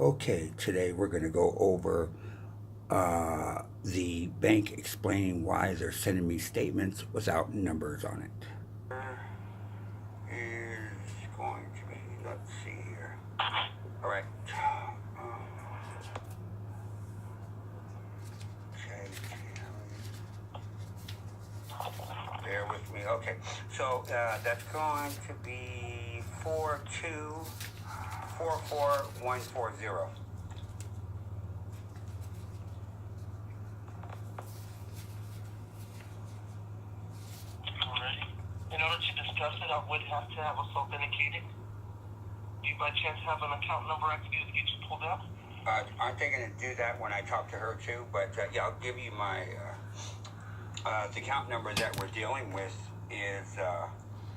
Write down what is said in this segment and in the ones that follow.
Okay, today we're going to go over the bank explaining why they're sending me statements without numbers on it. Is going to be, let's see here. All right. Okay, bear with me. Okay, so that's going to be 4244140. Alrighty. In order to discuss it, I would have to have us authenticated. Do you by chance have an account number I can use to get you pulled up? I'm thinking to do that when I talk to her too, but yeah, I'll give you my the account number that we're dealing with is,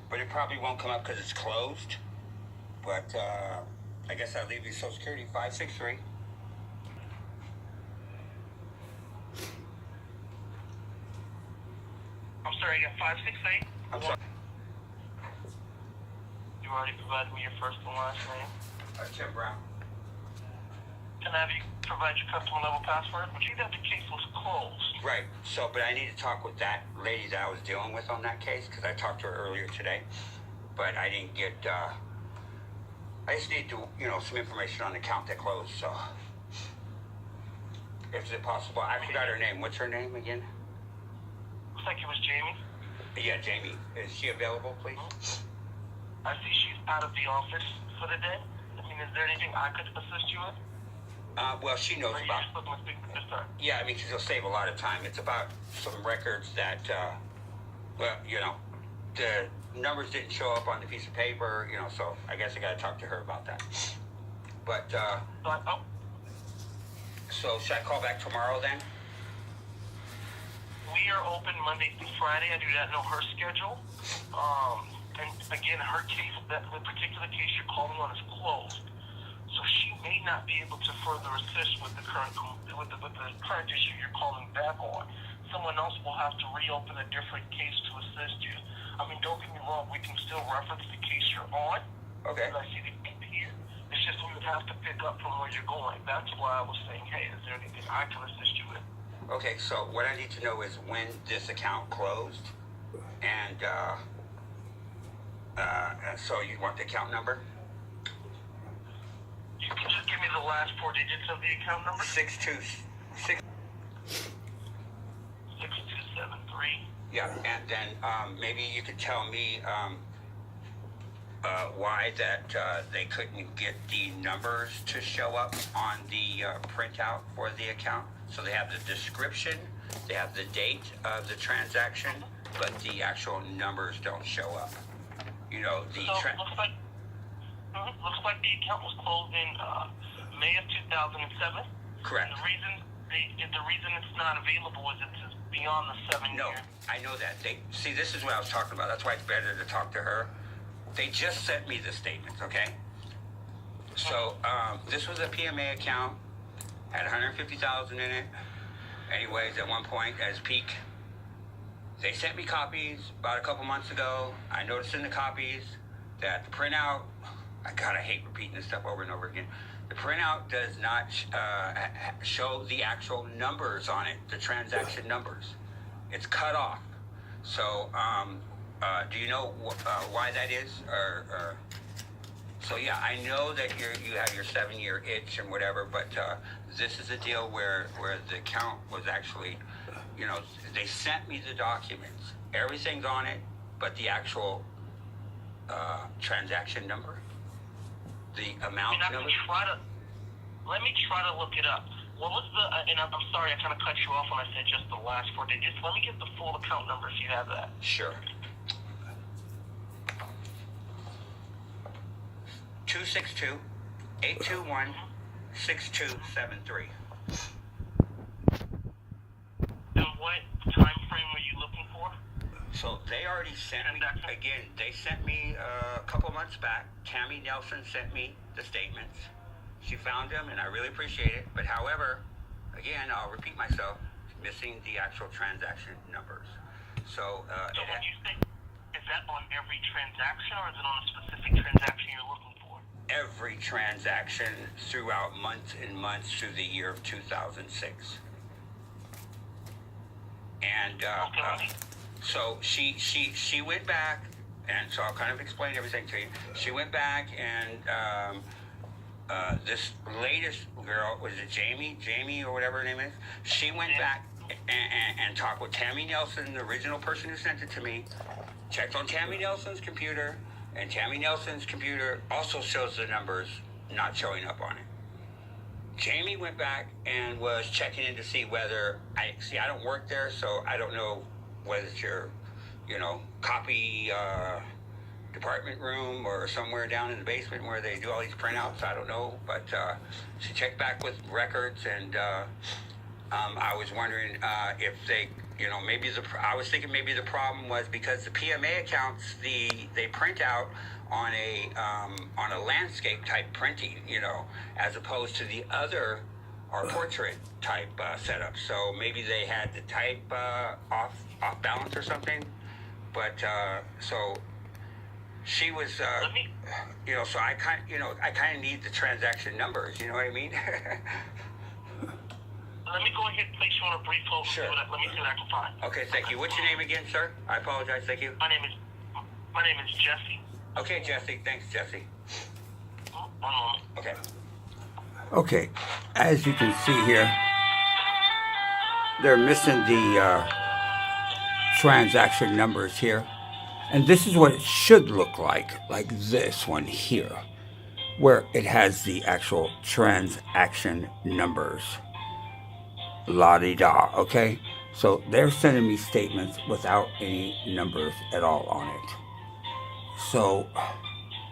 but it probably won't come up because it's closed. But I guess I'll leave you Social Security 563. I'm sorry, I got 568. I'm sorry. You already provided me your first and last name. Tim Brown. Can I have you provide your customer level password? But you that the case was closed. Right. So, but I need to talk with that lady that I was dealing with on that case because I talked to her earlier today, but I didn't get. I just need to, some information on the account that closed. So, if it's possible, I forgot her name. What's her name again? Looks like it was Jamie. Yeah, Jamie. Is she available, please? I see she's out of the office for the day. I mean, is there anything I could assist you with? Well, she knows Or are you about. just looking to speak with her? Yeah, I mean, because it'll save a lot of time. It's about some records that, the numbers didn't show up on the piece of paper, so I guess I got to talk to her about that. But, so should I call back tomorrow then? We are open Monday through Friday. I do not know her schedule. And again, her case, the particular case you're calling on is closed. So she may not be able to further assist with the current issue you're calling back on. Someone else will have to reopen a different case to assist you. I mean, don't get me wrong, we can still reference the case you're on. Okay. I see the case here. It's just we would have to pick up from where you're going. That's why I was saying, hey, is there anything I can assist you with? Okay, so what I need to know is when this account closed, and so you want the account number? You can just give me the last four digits of the account number. 626. 6273. Yeah, and then maybe you could tell me why that they couldn't get the numbers to show up on the printout for the account. So they have the description, they have the date of the transaction, but the actual numbers don't show up. Looks like the account was closed in May of 2007. Correct. And the reason it's not available is it's beyond the 7 No, years. I know that. See, this is what I was talking about. That's why it's better to talk to her. They just sent me the statements, okay? So this was a PMA account, had 150,000 in it. Anyways, at one point, as peak, they sent me copies about a couple months ago. I noticed in the copies that the printout, I hate repeating this stuff over and over again. The printout does not show the actual numbers on it, the transaction numbers. It's cut off. So, do you know why that is? So yeah, I know that you have your 7-year itch and whatever, but this is a deal where the account was actually, they sent me the documents. Everything's on it, but the actual transaction number, the amount number. Let me try to look it up. What was the? And I'm sorry, I kind of cut you off when I said just the last four digits. Let me get the full account number if you have that. Sure. 262-821-6273. And what time frame were you looking for? So they already sent me, again, they sent me a couple months back. Tammy Nelson sent me the statements. She found them, and I really appreciate it. But however, again, I'll repeat myself, missing the actual transaction numbers. So when you say, is that on every transaction, or is it on a specific transaction you're looking for? every transaction throughout months and months through the year of 2006. And so she went back, and so I'll kind of explain everything to you. She went back and this latest girl, was it Jamie or whatever her name is? She went back and talked with Tammy Nelson, the original person who sent it to me, checked on Tammy Nelson's computer, and Tammy Nelson's computer also shows the numbers not showing up on it. Jamie went back and was checking in to see whether, I don't work there, so I don't know whether it's your, copy department room or somewhere down in the basement where they do all these printouts. I don't know, but she checked back with records, and I was wondering if they, I was thinking maybe the problem was because the PMA accounts, they print out on a landscape type printing, as opposed to the other or portrait type setup. So maybe they had the type off balance or something. But so she was, so I kind of need the transaction numbers. You know what I mean? Let me go ahead and place you on a brief hold. Sure. Let me see what I can find. Okay, thank you. What's your name again, sir? I apologize. Thank you. My name is Jesse. Okay, Jesse. Thanks, Jesse. 1 moment. Okay. Okay, as you can see here, they're missing the transaction numbers here. And this is what it should look like this one here, where it has the actual transaction numbers. La-di-da, okay? So they're sending me statements without any numbers at all on it. So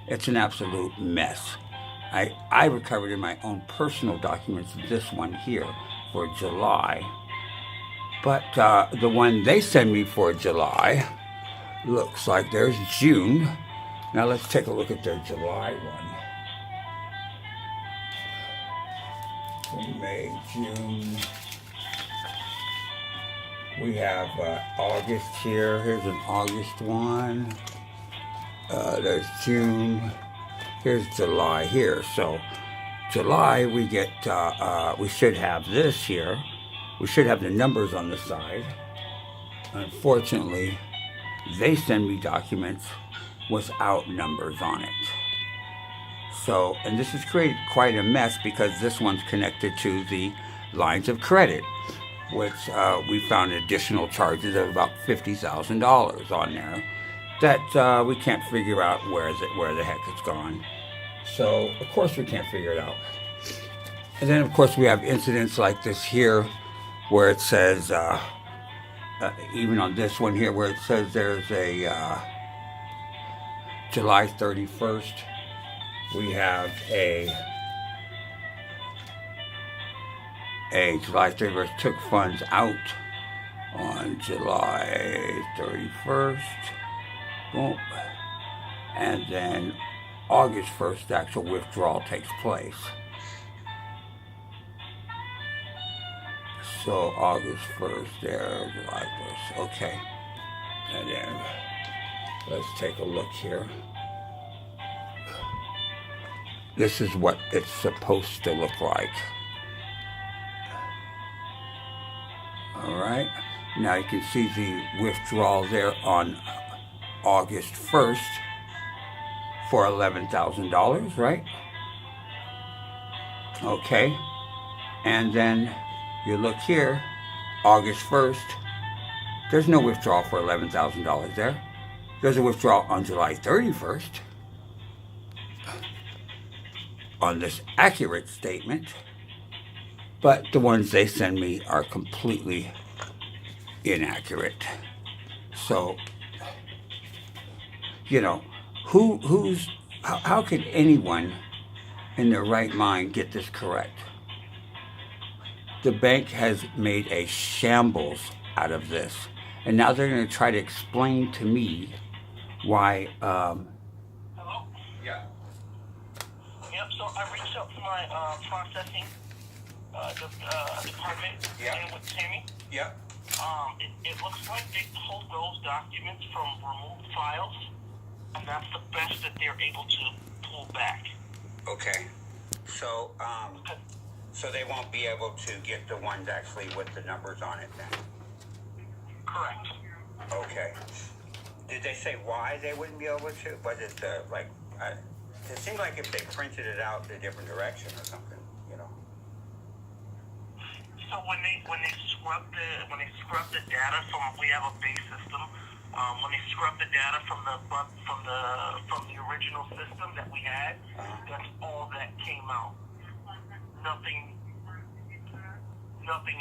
it's an absolute mess. I recovered in my own personal documents this one here for July. But the one they send me for July looks like there's June. Now let's take a look at their July one. May, June. We have August here. Here's an August one. There's June. Here's July here. So July we get, we should have this here. We should have the numbers on the side. Unfortunately, they send me documents without numbers on it. So, and this has created quite a mess because this one's connected to the lines of credit, which we found additional charges of about $50,000 on there that we can't figure out where the heck it's gone. So, of course, we can't figure it out. And then, of course, we have incidents like this here where it says, even on this one here, where it says there's a July 31st, we have a July 31st took funds out on July 31st. Boom. And then August 1st, the actual withdrawal takes place. So August 1st there, July 1st, okay. And then let's take a look here. This is what it's supposed to look like. All right, now you can see the withdrawal there on August 1st for $11,000, right? Okay, and then you look here, August 1st, there's no withdrawal for $11,000 there. There's a withdrawal on July 31st on this accurate statement, but the ones they send me are completely inaccurate. So, how could anyone in their right mind get this correct? The bank has made a shambles out of this, and now they're going to try to explain to me why. Hello? Yeah. Yep, so I reached out to my processing department and with Tammy. Yep. It looks like they pulled those documents from removed files, and that's the best that they're able to pull back. Okay. So, so they won't be able to get the ones actually with the numbers on it then? Correct. Okay. Did they say why they wouldn't be able to? Was it it seemed like if they printed it out in a different direction or something, you know? So when they scrub the data from, we have a base system. When they scrub the data from the original system that we had, that's all that came out. Nothing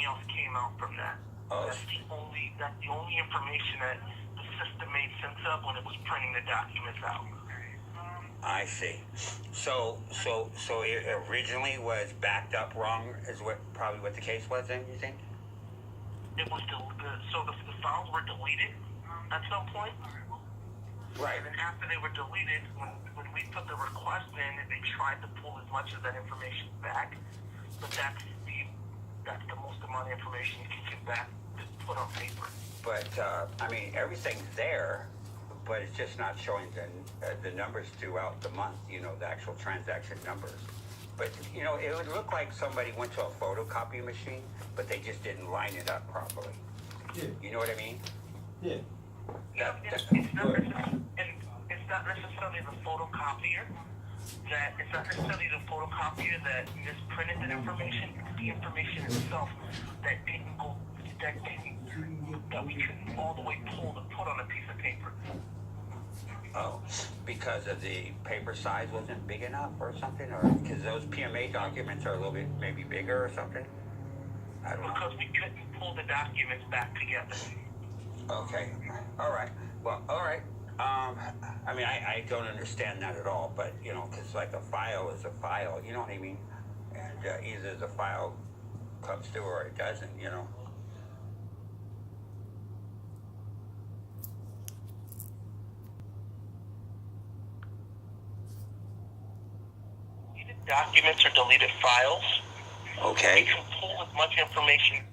else came out from that. Oh. That's the only information that the system made sense of when it was printing the documents out. I see. So it originally was backed up wrong, is probably what the case was then, you think? It was so the files were deleted at some point. Right. And then after they were deleted, when we put the request in, they tried to pull as much of that information back, but that's the most amount of information you can get back to put on paper. But I mean, everything's there, but it's just not showing the numbers throughout the month. You know, the actual transaction numbers. But you know, it would look like somebody went to a photocopy machine, but they just didn't line it up properly. Yeah. You know what I mean? Yeah. It's not necessarily the photocopier that misprinted that information. It's the information itself that we couldn't all the way pull to put on a piece of paper. Oh, because of the paper size wasn't big enough or something, or because those PMA documents are a little bit maybe bigger or something? I don't know. Because we couldn't pull the documents back together. Okay. All right. Well, all right. I mean, I don't understand that at all, but, you know, because like a file is a file, you know what I mean? And either the file comes through or it doesn't, you know? Deleted documents or deleted files. We Okay. can pull as much information,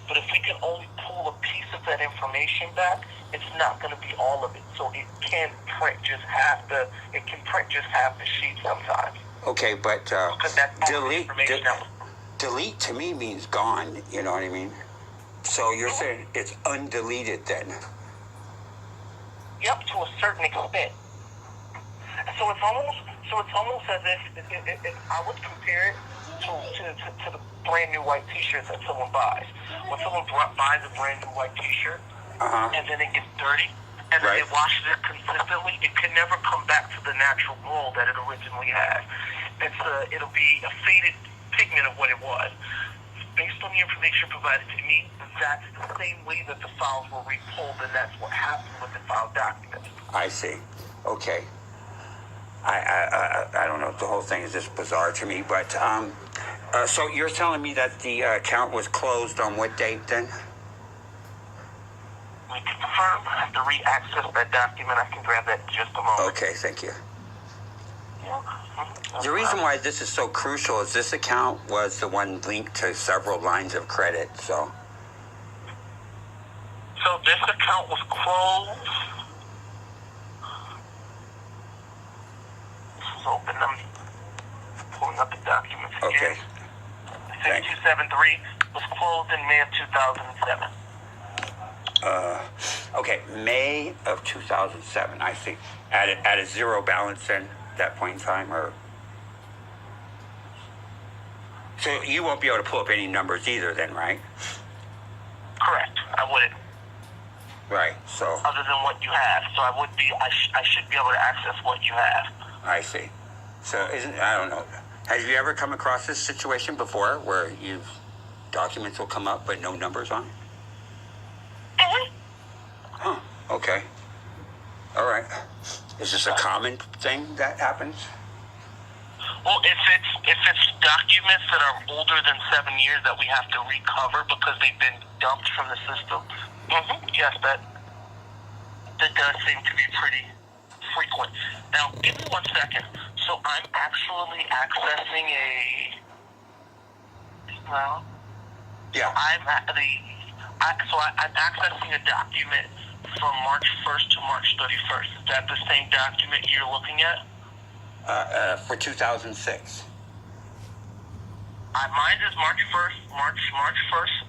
but if we can only pull a piece of that information back, it's not going to be all of it. So it can print just half the sheet sometimes. Okay, but Because that's all the information that was. delete to me means gone, you know what I mean? So you're saying it's undeleted then? Yep, to a certain extent. So it's almost as if I would compare it to the brand new white T-shirts that someone buys. When someone buys a brand new white T-shirt, and then it gets dirty, and then Right. it washes it consistently, it can never come back to the natural glow that it originally had. It'll be a faded pigment of what it was. Based on the information provided to me, that's the same way that the files were repulled, and that's what happened with the file documents. I see. Okay. I don't know. The whole thing is just bizarre to me. But so you're telling me that the account was closed on what date then? We confirm, I have to re-access that document. I can grab that in just a moment. Okay, thank you. Yeah. The reason why this is so crucial is this account was the one linked to several lines of credit. So this account was closed. This is open. I'm pulling up the documents again. okay. Thanks. 6273 was closed in May of 2007. Okay, May of 2007. I see. At a zero balance then, that point in time, or so you won't be able to pull up any numbers either, then, right? Correct. I wouldn't. Right. So Other than what you have. So I would be. I should be able to access what you have. I see. So I don't know. Have you ever come across this situation before, where documents will come up but no numbers on it? Mm-hmm. Huh. Okay. All right. Is this a common thing that happens? Well, if it's documents that are older than 7 years that we have to recover because they've been dumped from the system, yes, that does seem to be pretty frequent. Now, give me 1 second. So I'm actually accessing Yeah. I'm accessing a document from March 1st to March 31st. Is that the same document you're looking at? for 2006? Mine is March 1st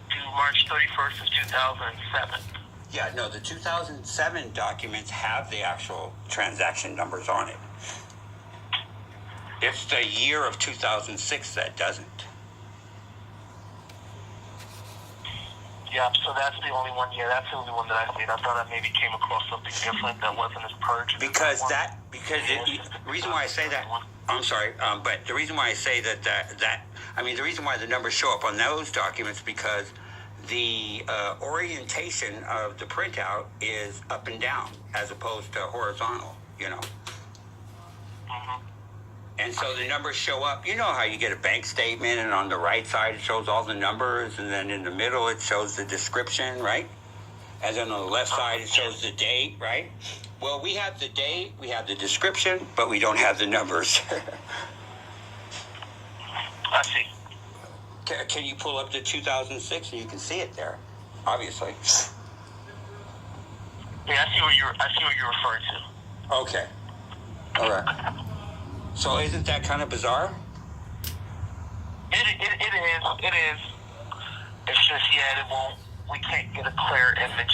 to March 31st of 2007. Yeah, no, the 2007 documents have the actual transaction numbers on it. It's the year of 2006 that doesn't. Yeah, so that's the only one. Yeah, that's the only one that I seen. I thought I maybe came across something different that wasn't as purged. The reason why I say that, I'm sorry, but the reason why I say the reason why the numbers show up on those documents, because the orientation of the printout is up and down as opposed to horizontal, you know. Mm-hmm. And so the numbers show up. You know how you get a bank statement and on the right side it shows all the numbers, and then in the middle it shows the description, right? And then on the left side it shows the date, right? Well, we have the date, we have the description, but we don't have the numbers. I see. Can you pull up the 2006 and you can see it there, obviously. Yeah, I see what you're referring to. Okay. All right. So isn't that kind of bizarre? It is. It's just, we can't get a clear image.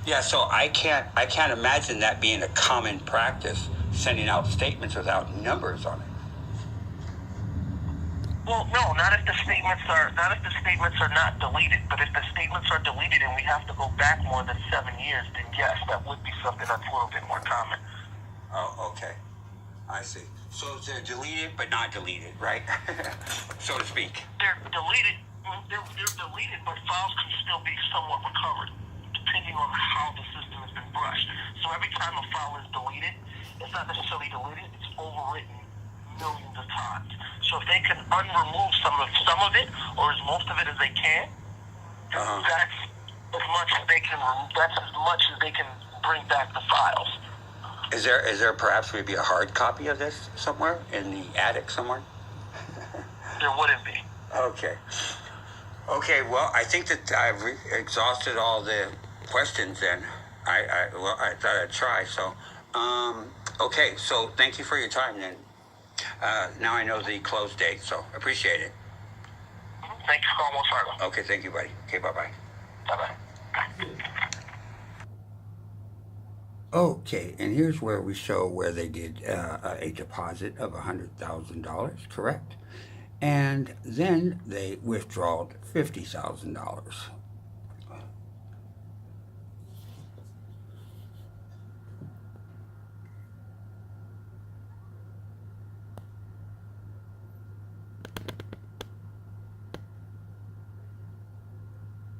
Yeah, so I can't imagine that being a common practice, sending out statements without numbers on it. Well, no, not if the statements are not deleted. But if the statements are deleted and we have to go back more than 7 years, then yes, that would be something that's a little bit more common. Oh, okay. I see. So they're deleted but not deleted, right? So to speak. They're deleted. They're deleted, but files can still be somewhat recovered, depending on how the system has been brushed. So every time a file is deleted, it's not necessarily deleted; it's overwritten millions of times. So if they can unremove some of it, or as most of it as they can, that's as much as they can. That's as much as they can bring back the files. Is there perhaps maybe a hard copy of this somewhere in the attic somewhere? There wouldn't be. Okay. Okay. Well, I think that I've exhausted all the questions. Then I thought I'd try. So, okay. So thank you for your time. Then now I know the close date. So appreciate it. Thank you for calling Wells Fargo. Okay. Thank you, buddy. Okay. Bye bye. Bye bye. Okay, and here's where we show where they did a deposit of $100,000, correct? And then they withdrawed $50,000.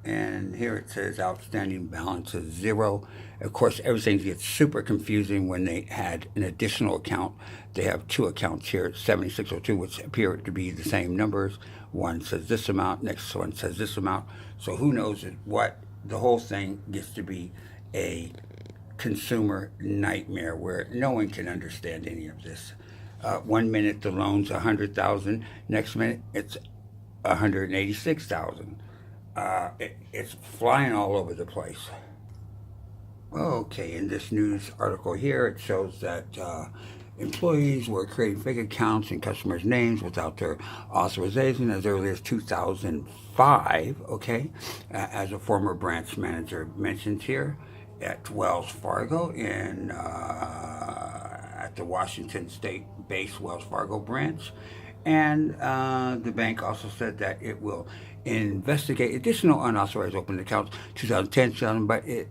And here it says outstanding balance is zero. Of course, everything gets super confusing when they had an additional account. They have two accounts here, 7602, which appear to be the same numbers. One says this amount, next one says this amount. So who knows what? The whole thing gets to be a consumer nightmare where no one can understand any of this. 1 minute the loan's $100,000, next minute it's $186,000. It's flying all over the place. Okay, in this news article here, it shows that employees were creating fake accounts in customers' names without their authorization as early as 2005, okay? As a former branch manager mentions here at Wells Fargo at the Washington State-based Wells Fargo branch. And the bank also said that it will investigate additional unauthorized open accounts 2010, but it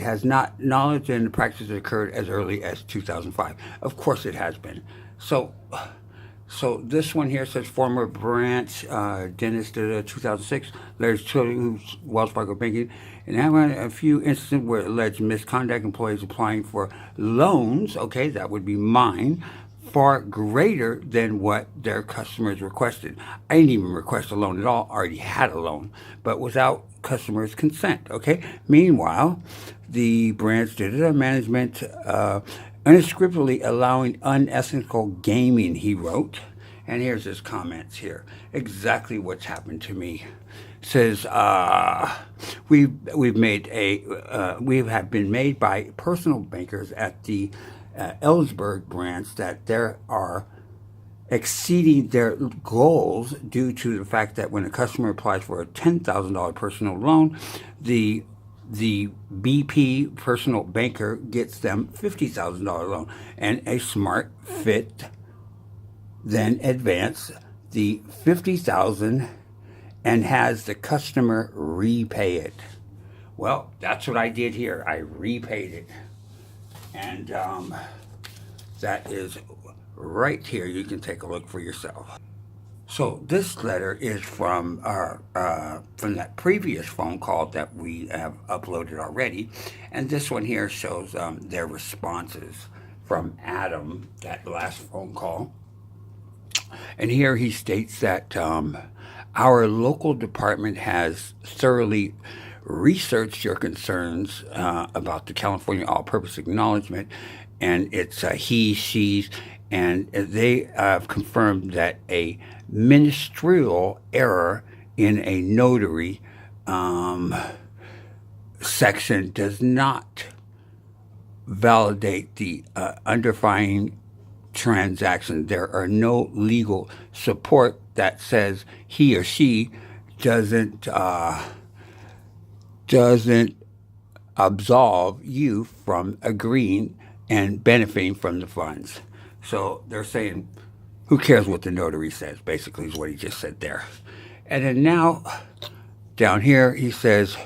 has not knowledge and the practices occurred as early as 2005. Of course it has been. So this one here says former branch dentist 2006, Larry Children, who's Wells Fargo banking, and having a few instances where alleged misconduct, employees applying for loans, okay, that would be mine, far greater than what their customers requested. I didn't even request a loan at all, already had a loan, but without customers' consent, okay? Meanwhile, the branch did management unscrupulously allowing unethical gaming, he wrote. And here's his comments here. Exactly what's happened to me. Says, we have been made by personal bankers at the Ellsberg branch that there are exceeding their goals due to the fact that when a customer applies for a $10,000 personal loan, the BP personal banker gets them $50,000 loan, and a smart fit then advance the $50,000 and has the customer repay it. Well, that's what I did here. I repaid it, and that is right here. You can take a look for yourself. So this letter is from that previous phone call that we have uploaded already, and this one here shows their responses from Adam, that last phone call. And here he states that our local department has thoroughly researched your concerns about the California all-purpose acknowledgement, and it's he, she's, and they have confirmed that a ministerial error in a notary section does not validate the underlying transaction. There are no legal support that says he or she doesn't absolve you from agreeing and benefiting from the funds. So they're saying, who cares what the notary says, basically, is what he just said there. And then now, down here, he says,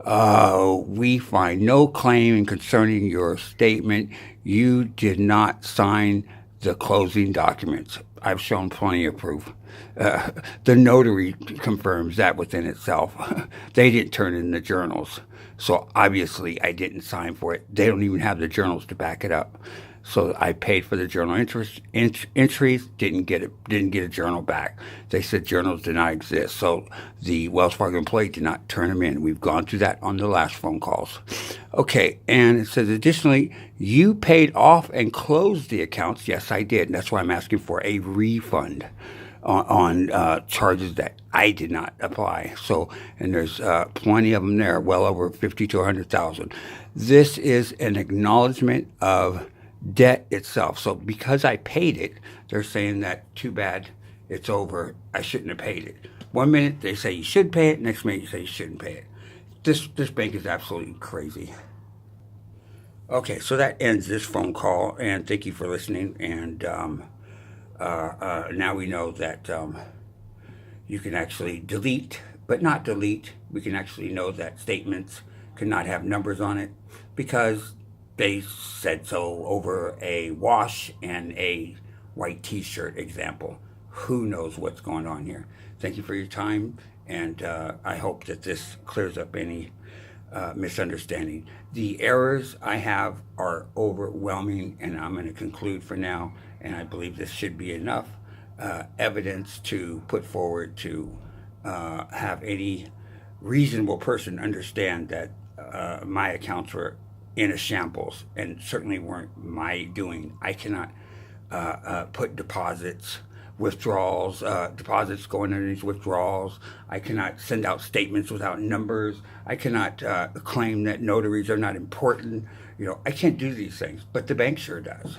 we find no claim concerning your statement. You did not sign the closing documents. I've shown plenty of proof. The notary confirms that within itself. They didn't turn in the journals. So obviously I didn't sign for it. They don't even have the journals to back it up. So I paid for the journal entries, didn't get a journal back. They said journals did not exist. So the Wells Fargo employee did not turn them in. We've gone through that on the last phone calls. Okay, and it says additionally, you paid off and closed the accounts. Yes, I did. And that's why I'm asking for a refund on charges that I did not apply. So, and there's plenty of them there, well over 50 to 100,000. This is an acknowledgement of debt itself. So because I paid it, they're saying that too bad, it's over, I shouldn't have paid it. 1 minute they say you should pay it, next minute you say you shouldn't pay it. This bank is absolutely crazy. Okay, so that ends this phone call, and thank you for listening. And now we know that you can actually delete, but not delete. We can actually know that statements cannot have numbers on it because they said so over a wash and a white t-shirt example. Who knows what's going on here? Thank you for your time, and I hope that this clears up any misunderstanding. The errors I have are overwhelming, and I'm going to conclude for now, and I believe this should be enough evidence to put forward to have any reasonable person understand that my accounts were in a shambles and certainly weren't my doing. I cannot put deposits, withdrawals, deposits going underneath withdrawals. I cannot send out statements without numbers. I cannot claim that notaries are not important. You know, I can't do these things, but the bank sure does.